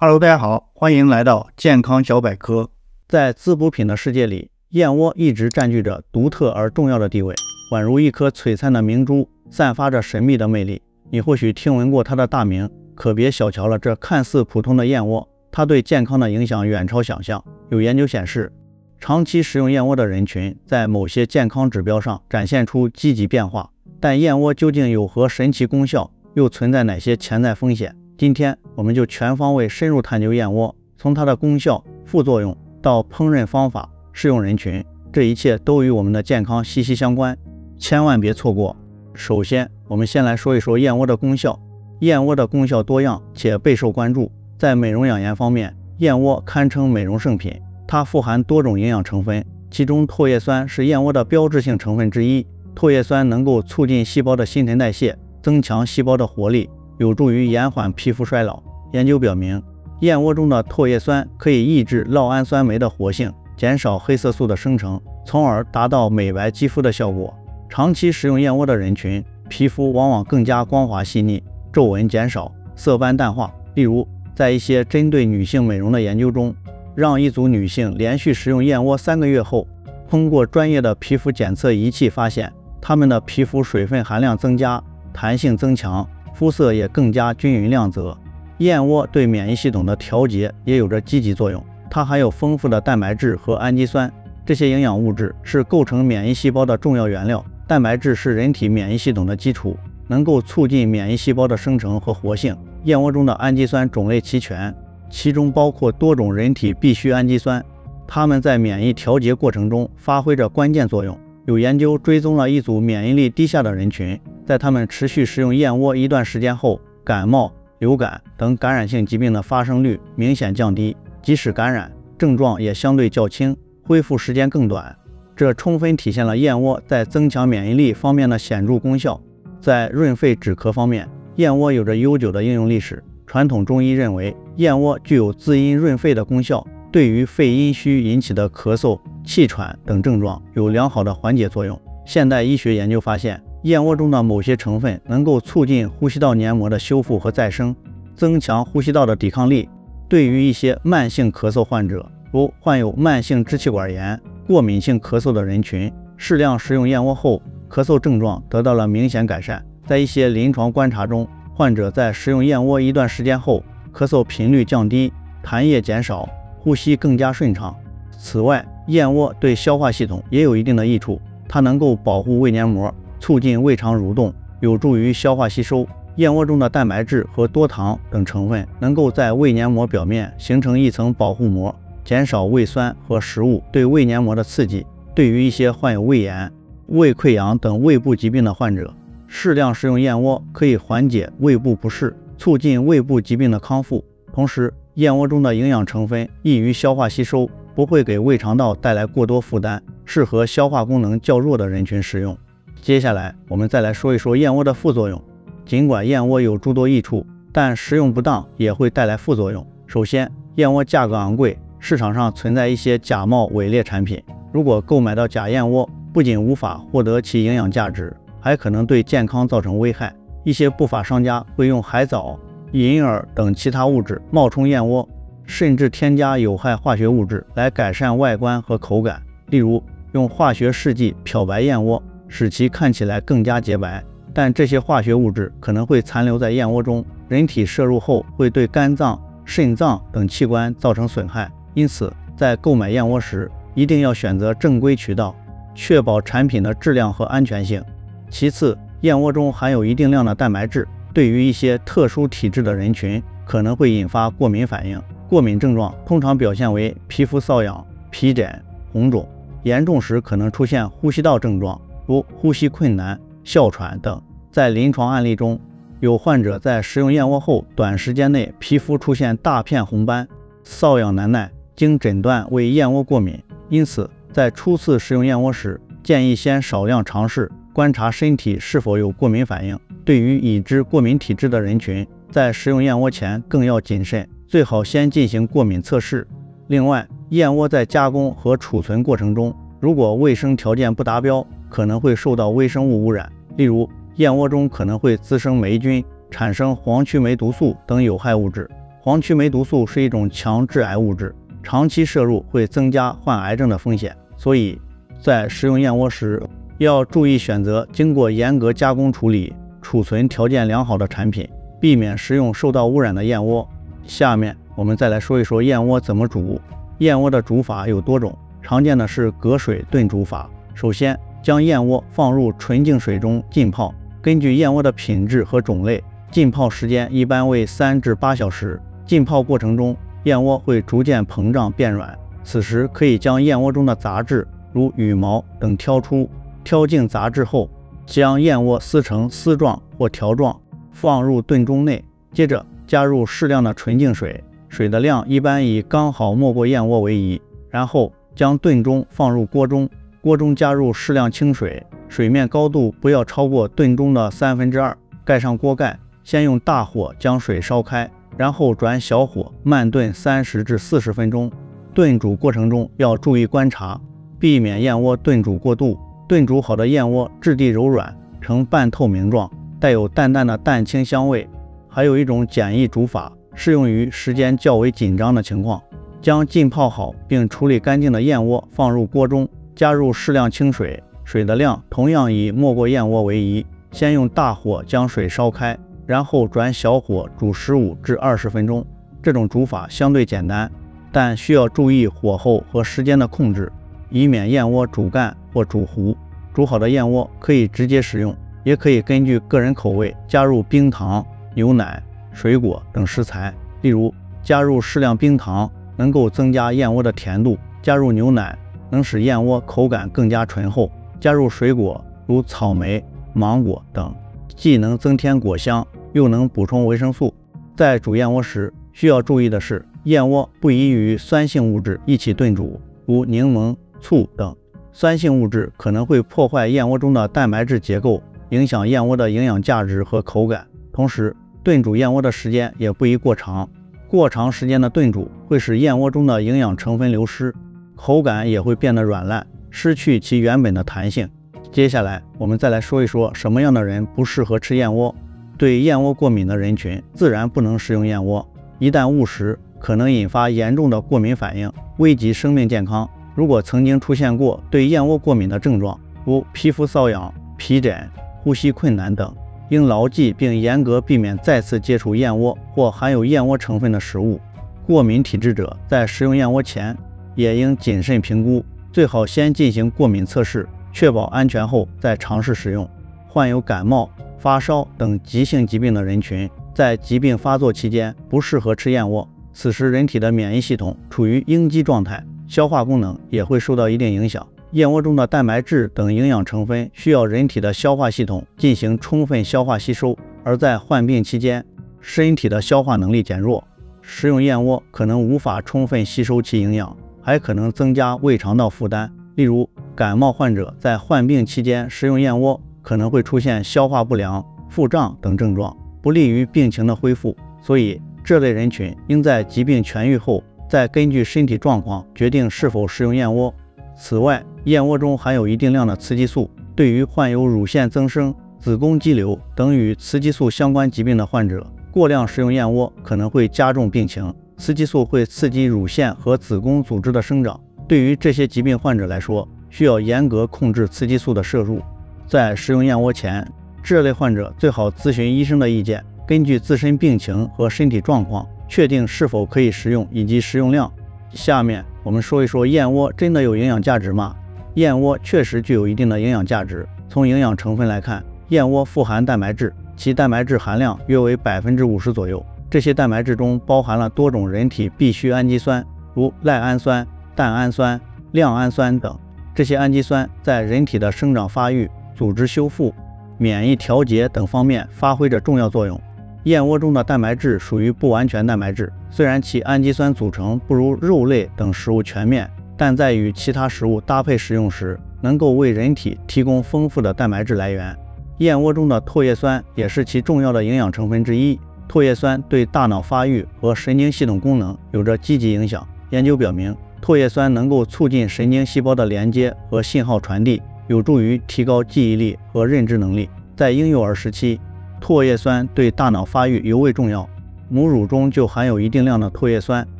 Hello， 大家好，欢迎来到健康小百科。在滋补品的世界里，燕窝一直占据着独特而重要的地位，宛如一颗璀璨的明珠，散发着神秘的魅力。你或许听闻过它的大名，可别小瞧了这看似普通的燕窝，它对健康的影响远超想象。有研究显示，长期食用燕窝的人群在某些健康指标上展现出积极变化。但燕窝究竟有何神奇功效，又存在哪些潜在风险？今天我们就全方位深入探究燕窝，从它的功效、副作用到烹饪方法、适用人群，这一切都与我们的健康息息相关，千万别错过。首先，我们先来说一说燕窝的功效。燕窝的功效多样且备受关注。在美容养颜方面，燕窝堪称美容圣品，它富含多种营养成分，其中唾液酸是燕窝的标志性成分之一。唾液酸能够促进细胞的新陈代谢，增强细胞的活力，有助于延缓皮肤衰老。研究表明，燕窝中的唾液酸可以抑制酪氨酸酶的活性，减少黑色素的生成，从而达到美白肌肤的效果。长期食用燕窝的人群，皮肤往往更加光滑细腻，皱纹减少，色斑淡化。例如，在一些针对女性美容的研究中，让一组女性连续食用燕窝3个月后，通过专业的皮肤检测仪器发现，她们的皮肤水分含量增加，弹性增强，肤色也更加均匀亮泽。燕窝对免疫系统的调节也有着积极作用，它含有丰富的蛋白质和氨基酸，这些营养物质是构成免疫细胞的重要原料。蛋白质是人体免疫系统的基础，能够促进免疫细胞的生成和活性。燕窝中的氨基酸种类齐全，其中包括多种人体必需氨基酸，它们在免疫调节过程中发挥着关键作用。有研究追踪了一组免疫力低下的人群，在他们持续食用燕窝一段时间后，感冒、流感等感染性疾病的发生率明显降低，即使感染，症状也相对较轻，恢复时间更短。这充分体现了燕窝在增强免疫力方面的显著功效。在润肺止咳方面，燕窝有着悠久的应用历史。传统中医认为，燕窝具有滋阴润肺的功效，对于肺阴虚引起的咳嗽、气喘等症状有良好的缓解作用。现代医学研究发现，燕窝中的某些成分能够促进呼吸道黏膜的修复和再生，增强呼吸道的抵抗力。对于一些慢性咳嗽患者，如患有慢性支气管炎、过敏性咳嗽的人群，适量食用燕窝后，咳嗽症状得到了明显改善。在一些临床观察中，患者在食用燕窝一段时间后，咳嗽频率降低，痰液减少，呼吸更加顺畅。此外，燕窝对消化系统也有一定的益处，它能够保护胃黏膜，促进胃肠蠕动，有助于消化吸收。燕窝中的蛋白质和多糖等成分能够在胃黏膜表面形成一层保护膜，减少胃酸和食物对胃黏膜的刺激。对于一些患有胃炎、胃溃疡等胃部疾病的患者，适量食用燕窝可以缓解胃部不适，促进胃部疾病的康复。同时，燕窝中的营养成分易于消化吸收，不会给胃肠道带来过多负担，适合消化功能较弱的人群食用。接下来，我们再来说一说燕窝的副作用。尽管燕窝有诸多益处，但食用不当也会带来副作用。首先，燕窝价格昂贵，市场上存在一些假冒伪劣产品。如果购买到假燕窝，不仅无法获得其营养价值，还可能对健康造成危害。一些不法商家会用海藻、银耳等其他物质冒充燕窝，甚至添加有害化学物质来改善外观和口感。例如，用化学试剂漂白燕窝，使其看起来更加洁白，但这些化学物质可能会残留在燕窝中，人体摄入后会对肝脏、肾脏等器官造成损害。因此，在购买燕窝时，一定要选择正规渠道，确保产品的质量和安全性。其次，燕窝中含有一定量的蛋白质，对于一些特殊体质的人群，可能会引发过敏反应。过敏症状通常表现为皮肤瘙痒、皮疹、红肿，严重时可能出现呼吸道症状，如呼吸困难、哮喘等。在临床案例中，有患者在食用燕窝后短时间内皮肤出现大片红斑，瘙痒难耐，经诊断为燕窝过敏。因此，在初次食用燕窝时，建议先少量尝试，观察身体是否有过敏反应。对于已知过敏体质的人群，在食用燕窝前更要谨慎，最好先进行过敏测试。另外，燕窝在加工和储存过程中，如果卫生条件不达标，可能会受到微生物污染。例如，燕窝中可能会滋生霉菌，产生黄曲霉毒素等有害物质。黄黄曲霉毒素是一种强致癌物质，长期摄入会增加患癌症的风险，所以在食用燕窝时要注意选择经过严格加工处理、储存条件良好的产品，避免食用受到污染的燕窝。下面我们再来说一说燕窝怎么煮。燕窝的煮法有多种，常见的是隔水炖煮法。首先将燕窝放入纯净水中浸泡，根据燕窝的品质和种类，浸泡时间一般为3至8小时。浸泡过程中，燕窝会逐渐膨胀变软，此时可以将燕窝中的杂质如羽毛等挑出，挑净杂质后，将燕窝撕成丝状或条状，放入炖盅内，接着加入适量的纯净水，水的量一般以刚好没过燕窝为宜。然后将炖盅放入锅中，锅中加入适量清水，水面高度不要超过炖盅的2/3，盖上锅盖，先用大火将水烧开，然后转小火慢炖30至40分钟。炖煮过程中要注意观察，避免燕窝炖煮过度。炖煮好的燕窝质地柔软，呈半透明状，带有淡淡的蛋清香味。还有一种简易煮法，适用于时间较为紧张的情况。将浸泡好并处理干净的燕窝放入锅中，加入适量清水，水的量同样以没过燕窝为宜。先用大火将水烧开，然后转小火煮15至20分钟。这种煮法相对简单，但需要注意火候和时间的控制，以免燕窝煮干或煮糊。煮好的燕窝可以直接食用，也可以根据个人口味加入冰糖、牛奶、水果等食材。例如，加入适量冰糖能够增加燕窝的甜度，加入牛奶能使燕窝口感更加醇厚，加入水果如草莓、芒果等，既能增添果香，又能补充维生素。在煮燕窝时，需要注意的是，燕窝不宜与酸性物质一起炖煮，如柠檬、醋等。酸性物质可能会破坏燕窝中的蛋白质结构，影响燕窝的营养价值和口感。同时，炖煮燕窝的时间也不宜过长，过长时间的炖煮会使燕窝中的营养成分流失，口感也会变得软烂，失去其原本的弹性。接下来我们再来说一说什么样的人不适合吃燕窝。对燕窝过敏的人群自然不能食用燕窝，一旦误食可能引发严重的过敏反应，危及生命健康。如果曾经出现过对燕窝过敏的症状，如皮肤瘙痒、皮疹、呼吸困难等，应牢记并严格避免再次接触燕窝或含有燕窝成分的食物。过敏体质者在食用燕窝前也应谨慎评估，最好先进行过敏测试，确保安全后再尝试食用。患有感冒、发烧等急性疾病的人群，在疾病发作期间不适合吃燕窝，此时人体的免疫系统处于应激状态，消化功能也会受到一定影响。燕窝中的蛋白质等营养成分需要人体的消化系统进行充分消化吸收，而在患病期间，身体的消化能力减弱，食用燕窝可能无法充分吸收其营养，还可能增加胃肠道负担。例如，感冒患者在患病期间食用燕窝，可能会出现消化不良、腹胀等症状，不利于病情的恢复。所以，这类人群应在疾病痊愈后，再根据身体状况决定是否食用燕窝。此外，燕窝中含有一定量的雌激素，对于患有乳腺增生、子宫肌瘤等与雌激素相关疾病的患者，过量食用燕窝可能会加重病情。雌激素会刺激乳腺和子宫组织的生长，对于这些疾病患者来说，需要严格控制雌激素的摄入。在食用燕窝前，这类患者最好咨询医生的意见，根据自身病情和身体状况，确定是否可以食用以及食用量。下面我们说一说燕窝真的有营养价值吗？燕窝确实具有一定的营养价值。从营养成分来看，燕窝富含蛋白质，其蛋白质含量约为50%左右。这些蛋白质中包含了多种人体必需氨基酸，如赖氨酸、蛋氨酸、亮氨酸等。这些氨基酸在人体的生长发育、组织修复、免疫调节等方面发挥着重要作用。燕窝中的蛋白质属于不完全蛋白质，虽然其氨基酸组成不如肉类等食物全面，但在与其他食物搭配食用时，能够为人体提供丰富的蛋白质来源。燕窝中的唾液酸也是其重要的营养成分之一。唾液酸对大脑发育和神经系统功能有着积极影响。研究表明，唾液酸能够促进神经细胞的连接和信号传递，有助于提高记忆力和认知能力。在婴幼儿时期，唾液酸对大脑发育尤为重要。母乳中就含有一定量的唾液酸，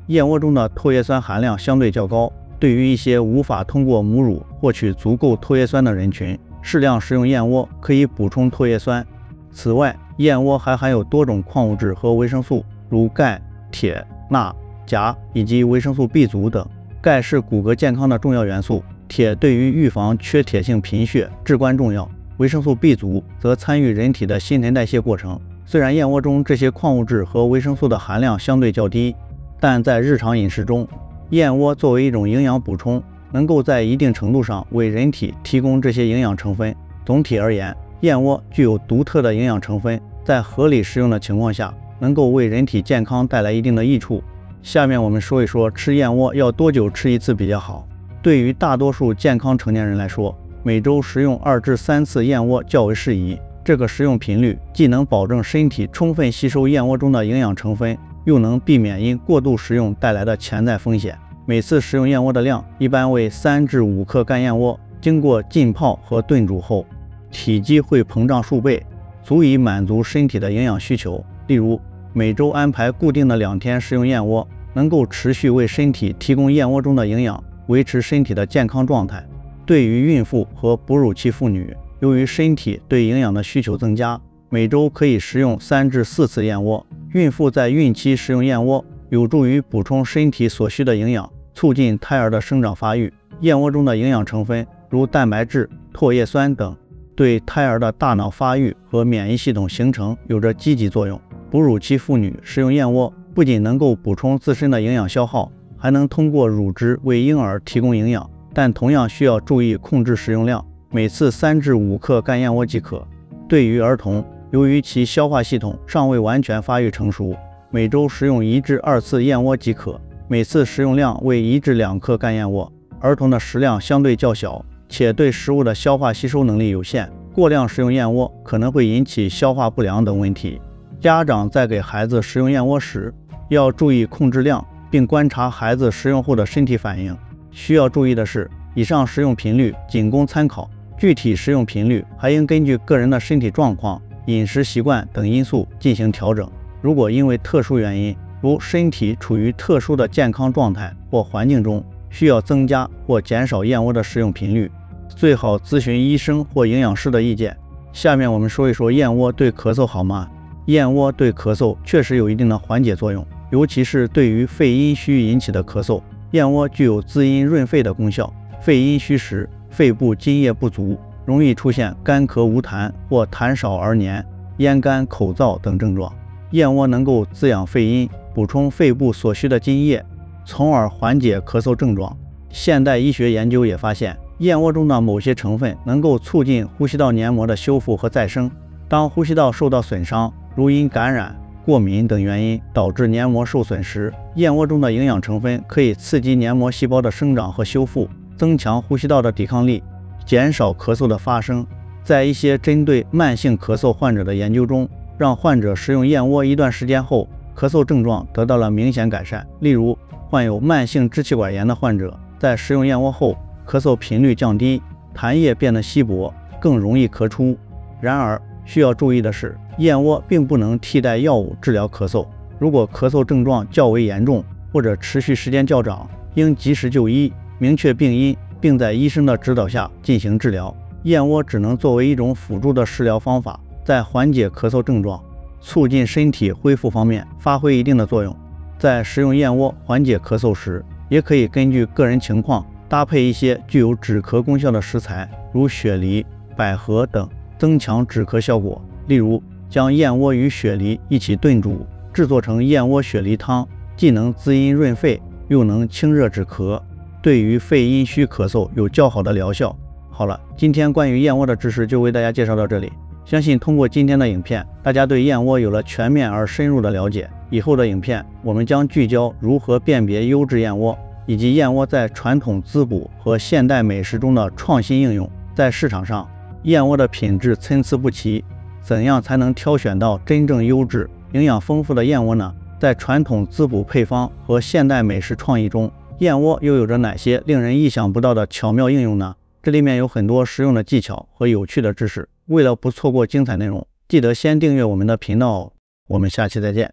燕窝中的唾液酸含量相对较高，对于一些无法通过母乳获取足够唾液酸的人群，适量食用燕窝可以补充唾液酸。此外，燕窝还含有多种矿物质和维生素，如钙、铁、钠、钾以及维生素 B 族等。钙是骨骼健康的重要元素，铁对于预防缺铁性贫血至关重要，维生素 B 族则参与人体的新陈代谢过程。虽然燕窝中这些矿物质和维生素的含量相对较低，但在日常饮食中，燕窝作为一种营养补充，能够在一定程度上为人体提供这些营养成分。总体而言，燕窝具有独特的营养成分，在合理食用的情况下，能够为人体健康带来一定的益处。下面我们说一说吃燕窝要多久吃一次比较好。对于大多数健康成年人来说，每周食用2至3次燕窝较为适宜。这个食用频率既能保证身体充分吸收燕窝中的营养成分，又能避免因过度食用带来的潜在风险。每次食用燕窝的量一般为3至5克干燕窝，经过浸泡和炖煮后，体积会膨胀数倍，足以满足身体的营养需求。例如，每周安排固定的2天食用燕窝，能够持续为身体提供燕窝中的营养，维持身体的健康状态。对于孕妇和哺乳期妇女，由于身体对营养的需求增加，每周可以食用3至4次燕窝。孕妇在孕期食用燕窝，有助于补充身体所需的营养，促进胎儿的生长发育。燕窝中的营养成分如蛋白质、唾液酸等，对胎儿的大脑发育和免疫系统形成有着积极作用。哺乳期妇女食用燕窝，不仅能够补充自身的营养消耗，还能通过乳汁为婴儿提供营养，但同样需要注意控制食用量，每次3至5克干燕窝即可。对于儿童，由于其消化系统尚未完全发育成熟，每周食用1至2次燕窝即可，每次食用量为1至2克干燕窝。儿童的食量相对较小，且对食物的消化吸收能力有限，过量食用燕窝可能会引起消化不良等问题。家长在给孩子食用燕窝时，要注意控制量，并观察孩子食用后的身体反应。需要注意的是，以上食用频率仅供参考，具体食用频率还应根据个人的身体状况、饮食习惯等因素进行调整。如果因为特殊原因，如身体处于特殊的健康状态或环境中，需要增加或减少燕窝的食用频率，最好咨询医生或营养师的意见。下面我们说一说燕窝对咳嗽好吗？燕窝对咳嗽确实有一定的缓解作用，尤其是对于肺阴虚引起的咳嗽，燕窝具有滋阴润肺的功效。肺阴虚时，肺部津液不足，容易出现干咳无痰或痰少而黏、咽干口燥等症状。燕窝能够滋养肺阴，补充肺部所需的津液，从而缓解咳嗽症状。现代医学研究也发现，燕窝中的某些成分能够促进呼吸道黏膜的修复和再生。当呼吸道受到损伤，如因感染、过敏等原因导致黏膜受损时，燕窝中的营养成分可以刺激黏膜细胞的生长和修复，增强呼吸道的抵抗力，减少咳嗽的发生。在一些针对慢性咳嗽患者的研究中，让患者食用燕窝一段时间后，咳嗽症状得到了明显改善。例如，患有慢性支气管炎的患者在食用燕窝后，咳嗽频率降低，痰液变得稀薄，更容易咳出。然而，需要注意的是，燕窝并不能替代药物治疗咳嗽。如果咳嗽症状较为严重或者持续时间较长，应及时就医，明确病因，并在医生的指导下进行治疗。燕窝只能作为一种辅助的食疗方法，在缓解咳嗽症状、促进身体恢复方面发挥一定的作用。在食用燕窝缓解咳嗽时，也可以根据个人情况搭配一些具有止咳功效的食材，如雪梨、百合等，增强止咳效果。例如，将燕窝与雪梨一起炖煮，制作成燕窝雪梨汤，既能滋阴润肺，又能清热止咳，对于肺阴虚咳嗽有较好的疗效。好了，今天关于燕窝的知识就为大家介绍到这里。相信通过今天的影片，大家对燕窝有了全面而深入的了解。以后的影片我们将聚焦如何辨别优质燕窝，以及燕窝在传统滋补和现代美食中的创新应用。在市场上，燕窝的品质参差不齐，怎样才能挑选到真正优质、营养丰富的燕窝呢？在传统滋补配方和现代美食创意中，燕窝又有着哪些令人意想不到的巧妙应用呢？这里面有很多实用的技巧和有趣的知识。为了不错过精彩内容，记得先订阅我们的频道哦。我们下期再见。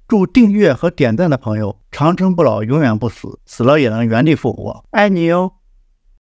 祝订阅和点赞的朋友长生不老，永远不死，死了也能原地复活，爱你哟！